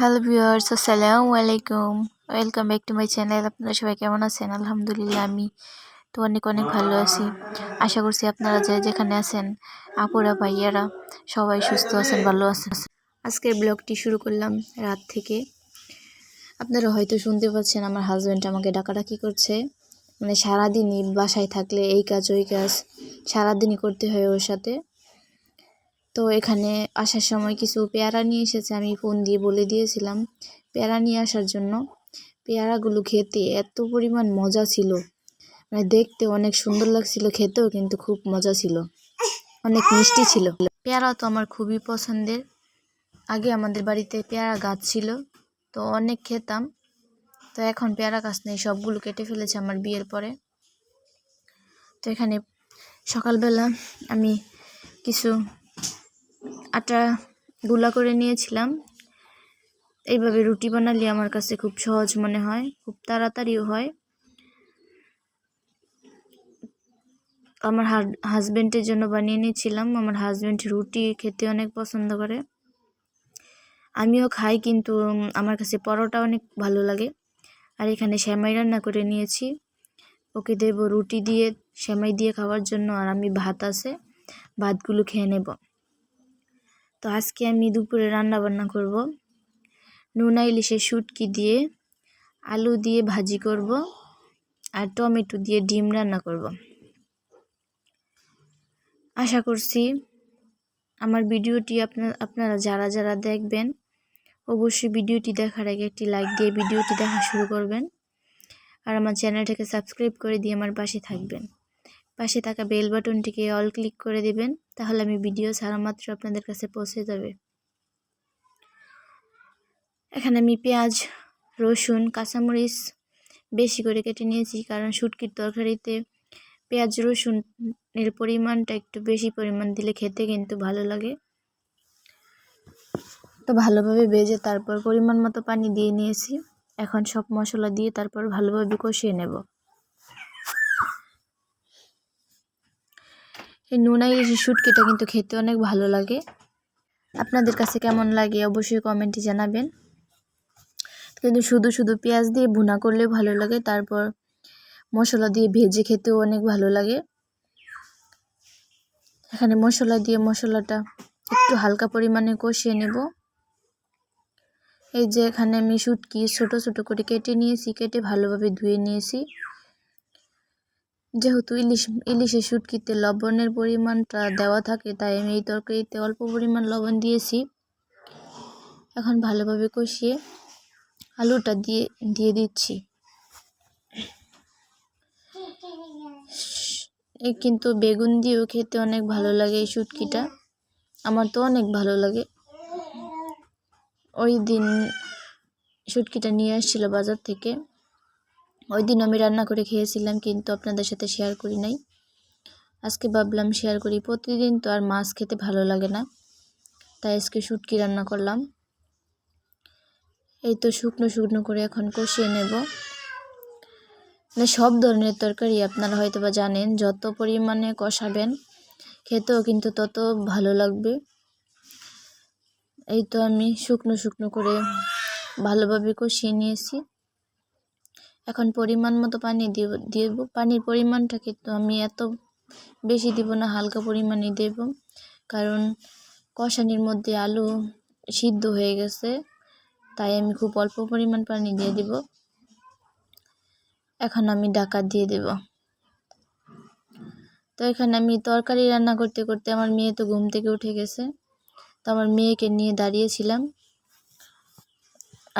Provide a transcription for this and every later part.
Hello viewers, আসসালামু আলাইকুম। Welcome back to my channel. আপনারা সবাই কেমন আছেন? আলহামদুলিল্লাহ, আমি তো অনেক অনেক ভালো আছি। আশা করছি আপনারা যেখানে আছেন, আপুরা ভাইয়ারা সবাই সুস্থ আছেন, ভালো আছেন। আজকের ব্লগটি শুরু করলাম রাত থেকে। আপনারা হয়তো শুনতে পাচ্ছেন আমার হাজব্যান্ড আমাকে ডাকাডাকি করছে। মানে সারাদিনই বাসায় থাকলে এই কাজ ওই কাজ সারাদিনই করতে হয় ওর সাথে। তো এখানে আসার সময় কিছু পেয়ারা নিয়ে এসেছে, আমি ফোন দিয়ে বলে দিয়েছিলাম পেয়ারা নিয়ে আসার জন্য। পেয়ারাগুলো খেতে এত পরিমাণ মজা ছিল, মানে দেখতে অনেক সুন্দর লাগছিল, খেতেও কিন্তু খুব মজা ছিল, অনেক মিষ্টি ছিল। পেয়ারা তো আমার খুবই পছন্দের। আগে আমাদের বাড়িতে পেয়ারা গাছ ছিল, তো অনেক খেতাম। তো এখন পেয়ারা গাছ নেই, সবগুলো কেটে ফেলেছে আমার বিয়ের পরে। তো এখানে সকালবেলা আমি কিছু আটা গুলা করে নিয়েছিলাম। এইভাবে রুটি বানালে আমার কাছে খুব সহজ মনে হয়, খুব তাড়াতাড়িও হয়। আমার হাজব্যান্ডের জন্য বানিয়ে নিয়েছিলাম। আমার হাজব্যান্ড রুটি খেতে অনেক পছন্দ করে, আমিও খাই, কিন্তু আমার কাছে পরোটা অনেক ভালো লাগে। আর এখানে সেমাই রান্না করে নিয়েছি, ওকে দেব রুটি দিয়ে সেমাই দিয়ে খাওয়ার জন্য। আর আমি ভাত আছে, ভাতগুলো খেয়ে নেব। তো আজকে আমি দুপুরে রান্না বান্না করব। নোনা ইলিশের শুটকি দিয়ে আলু দিয়ে ভাজি করব, আর টমেটো দিয়ে ডিম রান্না করব। আশা করছি আমার ভিডিওটি আপনারা যারা যারা দেখবেন, অবশ্যই ভিডিওটি দেখার আগে একটি লাইক দিয়ে ভিডিওটি দেখা শুরু করবেন। আর আমার চ্যানেলটাকে সাবস্ক্রাইব করে দিয়ে আমার পাশে থাকবেন। পাশে থাকা বেল বাটনটিকে অল ক্লিক করে দিবেন, তাহলে আমি ভিডিও ছাড়া মাত্র আপনাদের কাছে পৌঁছে যাবে। এখানে আমি পেঁয়াজ, রসুন, কাঁচামরিচ বেশি করে কেটে নিয়েছি, কারণ শুটকির তরকারিতে পেঁয়াজ রসুনের পরিমাণটা একটু বেশি পরিমাণ দিলে খেতে কিন্তু ভালো লাগে। তো ভালোভাবে ভেজে তারপর পরিমাণ মতো পানি দিয়ে নিয়েছি। এখন সব মশলা দিয়ে তারপর ভালোভাবে কষিয়ে নেব। এই নোনা ইলিশের শুটকিটা কিন্তু খেতে অনেক ভালো লাগে। আপনাদের কাছে কেমন লাগে অবশ্যই কমেন্টে জানাবেন। কিন্তু শুধু শুধু পেঁয়াজ দিয়ে ভুনা করলেও ভালো লাগে, তারপর মশলা দিয়ে ভেজে খেতেও অনেক ভালো লাগে। এখানে মশলা দিয়ে মশলাটা একটু হালকা পরিমাণে কষিয়ে নেব। এই যে এখানে আমি শুটকি ছোট ছোট করে কেটে নিয়েছি, কেটে ভালোভাবে ধুয়ে নিয়েছি। যেহেতু ইলিশের শুটকিতে লবণের পরিমাণটা দেওয়া থাকে, তাই আমি এই তরকারিতে অল্প পরিমাণ লবণ দিয়েছি। এখন ভালোভাবে কষিয়ে আলুটা দিয়ে দিচ্ছি। কিন্তু বেগুন দিয়েও খেতে অনেক ভালো লাগে এই শুটকিটা, আমার তো অনেক ভালো লাগে। ওই দিন শুটকিটা নিয়ে আসছিল বাজার থেকে, ওই দিন আমি রান্না করে খেয়েছিলাম, কিন্তু আপনাদের সাথে শেয়ার করি নাই। আজকে ভাবলাম শেয়ার করি। প্রতিদিন তো আর মাছ খেতে ভালো লাগে না, তাই আজকে শুটকি রান্না করলাম। এই তো শুকনো শুকনো করে এখন কষিয়ে নেব। মানে সব ধরনের তরকারি আপনারা হয়তো বা জানেন, যত পরিমাণে কষাবেন খেতেও কিন্তু তত ভালো লাগবে। এই তো আমি শুকনো শুকনো করে ভালোভাবে কষিয়ে নিয়েছি। এখন পরিমাণ মতো পানি দিব। পানির পরিমাণটা কিন্তু আমি এত বেশি দিব না, হালকা পরিমাণে দেব, কারণ কষানির মধ্যে আলু সিদ্ধ হয়ে গেছে, তাই আমি খুব অল্প পরিমাণ পানি দিয়ে দিব। এখন আমি ঢাকা দিয়ে দেব। তো এখানে আমি তরকারি রান্না করতে করতে আমার মেয়ে তো ঘুম থেকে উঠে গেছে, তো আমার মেয়েকে নিয়ে দাঁড়িয়েছিলাম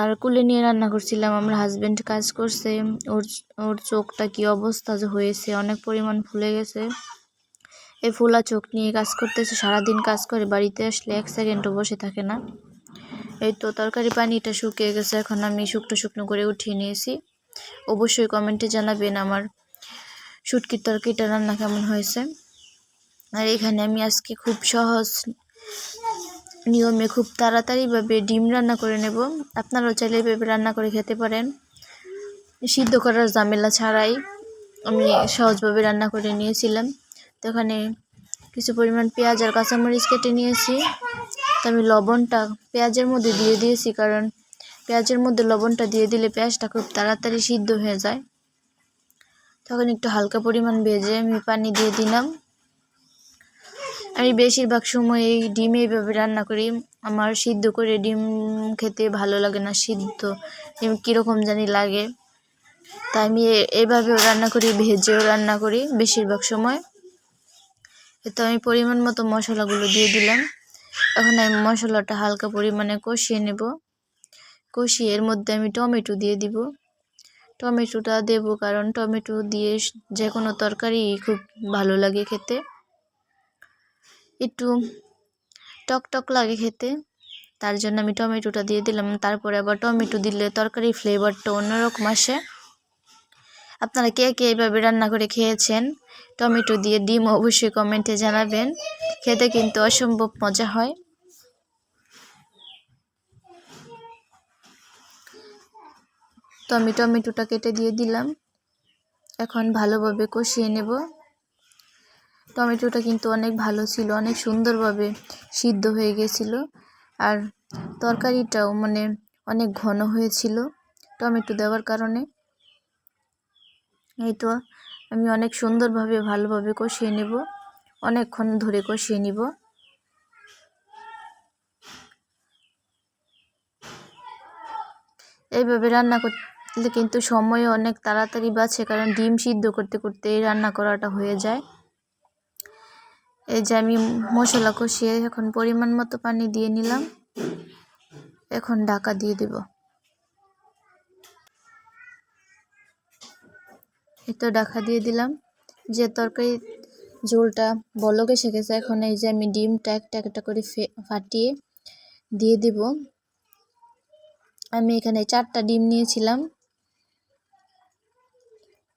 আর কুলে নিয়ে রান্না করছিলাম। আমার হাজব্যান্ড কাজ করছে, ওর চোখটা কি অবস্থা যে হয়েছে, অনেক পরিমাণ ফুলে গেছে। এই ফোলা চোখ নিয়ে কাজ করতেছে, সারাদিন কাজ করে, বাড়িতে আসলে এক সেকেন্ডও বসে থাকে না। এই তো তরকারি পানিটা শুকিয়ে গেছে, এখন আমি শুকনো শুকনো করে উঠিয়ে নিয়েছি। অবশ্যই কমেন্টে জানাবেন আমার শুটকির তরকারিটা রান্না কেমন হয়েছে। আর এখানে আমি আজকে খুব সহজ নিয়মে খুব তাড়াতাড়িভাবে ডিম রান্না করে নেব। আপনারাও চাইলে এভাবে রান্না করে খেতে পারেন, সিদ্ধ করার ঝামেলা ছাড়াই আমি সহজভাবে রান্না করে নিয়েছিলাম। তো এখানে কিছু পরিমাণ পেঁয়াজ আর কাঁচামরিচ কেটে নিয়েছি। তো আমি লবণটা পেঁয়াজের মধ্যে দিয়ে দিয়েছি, কারণ পেঁয়াজের মধ্যে লবণটা দিয়ে দিলে পেঁয়াজটা খুব তাড়াতাড়ি সিদ্ধ হয়ে যায়। তখন একটু হালকা পরিমাণ ভেজে আমি পানি দিয়ে দিলাম। আমি বেশিরভাগ সময় এই ডিম এইভাবে রান্না করি। আমার সিদ্ধ করে ডিম খেতে ভালো লাগে না, সিদ্ধ ডিম কীরকম জানি লাগে, তাই আমি এইভাবেও রান্না করি, ভেজেও রান্না করি বেশিরভাগ সময়। তো আমি পরিমাণ মতো মশলাগুলো দিয়ে দিলাম। এখন আমি মশলাটা হালকা পরিমাণে কষিয়ে নেব। কষিয়ে এর মধ্যে আমি টমেটো দিয়ে দিব। টমেটোটা দেব কারণ টমেটো দিয়ে যে কোনো তরকারি খুব ভালো লাগে খেতে, একটু টক টক লাগে খেতে, তার জন্য আমি টমেটোটা দিয়ে দিলাম। তারপরে আবার টমেটো দিলে তরকারির ফ্লেভারটা অন্যরকম আসে। আপনারা কে কে এইভাবে রান্না করে খেয়েছেন টমেটো দিয়ে ডিম অবশ্যই কমেন্টে জানাবেন। খেতে কিন্তু অসম্ভব মজা হয়। তো আমি টমেটোটা কেটে দিয়ে দিলাম। এখন ভালোভাবে কষিয়ে নেব। টমেটোটা কিন্তু অনেক ভালো ছিল, অনেক সুন্দরভাবে সিদ্ধ হয়ে গেছিল, আর তরকারিটাও অনেক ঘন হয়েছিল টমেটো দেওয়ার কারণে। এই তো আমি অনেক সুন্দরভাবে ভালোভাবে কষিয়ে নেব, অনেকক্ষণ ধরে কষিয়ে নিব। এইভাবে রান্না করলে কিন্তু সময়ও অনেক তাড়াতাড়ি বাঁচে, কারণ ডিম সিদ্ধ করতে করতে এই রান্না করাটা হয়ে যায়। এই যে আমি মশলা কষিয়ে এখন পরিমাণ মতো পানি দিয়ে নিলাম। এখন ঢাকা দিয়ে দেব। এই তো ঢাকা দিয়ে দিলাম। যে তরকারি ঝোলটা বলক এসে গেছে, এখন এই যে আমি ডিমটা একটা একটা করে ফাটিয়ে দিয়ে দিব। আমি এখানে 4টা ডিম নিয়েছিলাম।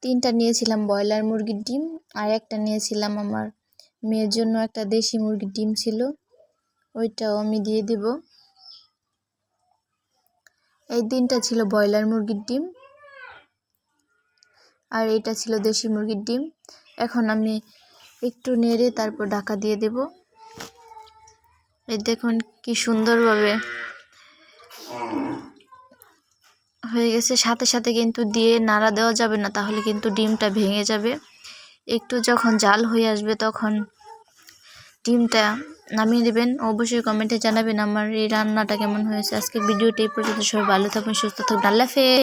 3টা নিয়েছিলাম ব্রয়লার মুরগির ডিম, আর একটা নিয়েছিলাম আমার মেয়ের জন্য একটা দেশি মুরগির ডিম ছিল, ওইটাও আমি দিয়ে দিব। এই 3টা ছিল ব্রয়লার মুরগির ডিম, আর এটা ছিল দেশি মুরগির ডিম। এখন আমি একটু নেড়ে তারপর ঢাকা দিয়ে দেব। এই দেখুন কি সুন্দরভাবে হয়ে গেছে। সাথে সাথে কিন্তু দিয়ে নাড়া দেওয়া যাবে না, তাহলে কিন্তু ডিমটা ভেঙে যাবে। একটু যখন জাল হয়ে আসবে তখন ডিমটা নামিয়ে দেবেন। অবশ্যই কমেন্টে জানাবেন আমার এই রান্নাটা কেমন হয়েছে। আজকের ভিডিওটা এই পর্যন্ত। সবাই ভালো থাকবেন, সুস্থ থাকবেন। আল্লাহ হাফেজ।